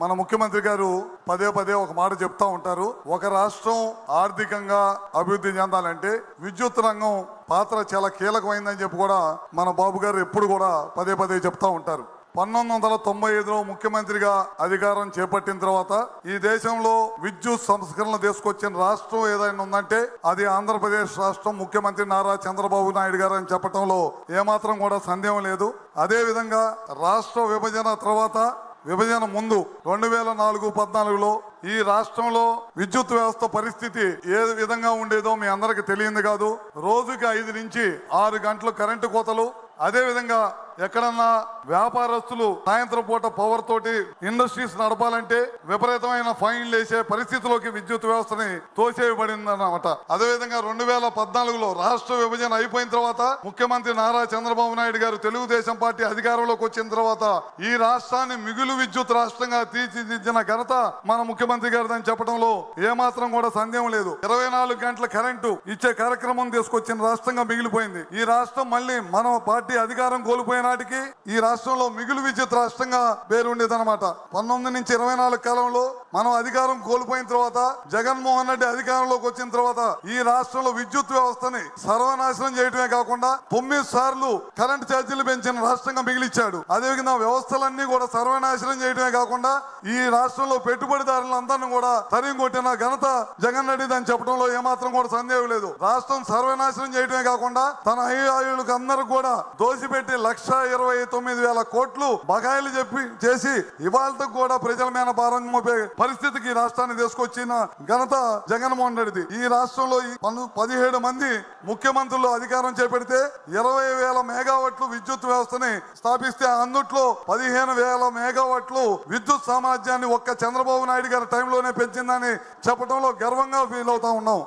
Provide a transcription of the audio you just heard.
మన ముఖ్యమంత్రి గారు పదే పదే ఒక మాట చెప్తా ఉంటారు. ఒక రాష్ట్రం ఆర్థికంగా అభివృద్ధి చెందాలంటే విద్యుత్ రంగం పాత్ర చాలా కీలకమైందని చెప్పి కూడా మన బాబు గారు ఎప్పుడు కూడా పదే పదే చెప్తా ఉంటారు. 1995లో ముఖ్యమంత్రిగా అధికారం చేపట్టిన తర్వాత ఈ దేశంలో విద్యుత్ సంస్కరణలు తీసుకొచ్చిన రాష్ట్రం ఏదైనా ఉందంటే అది ఆంధ్రప్రదేశ్ రాష్ట్రం. ముఖ్యమంత్రి నారా చంద్రబాబు నాయుడు గారు అని చెప్పడంలో ఏమాత్రం కూడా సందేహం లేదు. అదే విధంగా రాష్ట్ర విభజన తర్వాత విభజన ముందు 2004-14లో ఈ రాష్ట్రంలో విద్యుత్ వ్యవస్థ పరిస్థితి ఏ విధంగా ఉండేదో మీ అందరికి తెలియదు కాదు. రోజుకి 5 నుంచి 6 గంటలు కరెంటు కోతలు. అదే విధంగా ఎక్కడన్నా వ్యాపారస్తులు సాయంత్రం పూట పవర్ తోటి ఇండస్ట్రీస్ నడపాలంటే విపరీతమైన ఫైన్లు వేసే పరిస్థితిలోకి విద్యుత్ వ్యవస్థని తోసేయబడింది అన్నమాట. అదేవిధంగా 2014లో రాష్ట్ర విభజన అయిపోయిన తర్వాత ముఖ్యమంత్రి నారా చంద్రబాబు నాయుడు గారు తెలుగుదేశం పార్టీ అధికారంలోకి వచ్చిన తర్వాత ఈ రాష్ట్రాన్ని మిగులు విద్యుత్ రాష్ట్రంగా తీర్చిదిద్దిన ఘనత మన ముఖ్యమంత్రి గారిదని చెప్పడంలో ఏమాత్రం కూడా సందేహం లేదు. 24 గంటల కరెంటు ఇచ్చే కార్యక్రమం తీసుకొచ్చిన రాష్ట్రంగా మిగిలిపోయింది. ఈ రాష్ట్రం మళ్ళీ మన పార్టీ అధికారం కోల్పోయిన నాటికి ఈ రాష్ట్రంలో మిగులు విద్యుత్ రాష్ట్రంగా పేరుండేదన్నమాట. 19 నుంచి 24 కాలంలో మనం అధికారం కోల్పోయిన తర్వాత జగన్మోహన్ రెడ్డి అధికారంలోకి వచ్చిన తర్వాత ఈ రాష్ట్రంలో విద్యుత్ వ్యవస్థని సర్వనాశనం చేయడమే కాకుండా 9 సార్లు కరెంట్ ఛార్జీలు పెంచిన రాష్ట్రంగా మిగిలిచ్చాడు. అదేవిధంగా వ్యవస్థలన్నీ కూడా సర్వనాశనం చేయడమే కాకుండా ఈ రాష్ట్రంలో పెట్టుబడిదారులందరినీ కూడా తరిమి కొట్టిన ఘనత జగన్ రెడ్డి అని చెప్పడంలో ఏమాత్రం కూడా సందేహం లేదు. రాష్ట్రం సర్వనాశనం చేయడమే కాకుండా తన అయ్యాయులకు అందరూ కూడా దోసిపెట్టి 1,29,000 కోట్లు బకాయిలు చేసి ఇవాళకు కూడా ప్రజల మీద భారం మోపే పరిస్థితికి రాష్ట్రాన్ని తీసుకొచ్చిన ఘనత జగన్మోహన్ రెడ్డిది. ఈ రాష్ట్రంలో 17 మంది ముఖ్యమంత్రులు అధికారం చేపడితే 20,000 మెగావాట్లు విద్యుత్ వ్యవస్థని స్థాపిస్తే అందుట్లో 15,000 మెగావాట్లు విద్యుత్ సామర్థ్యాన్ని ఒక్క చంద్రబాబు నాయుడు గారి టైంలోనే పెంచిందని చెప్పడంలో గర్వంగా ఫీల్ అవుతా ఉన్నాం.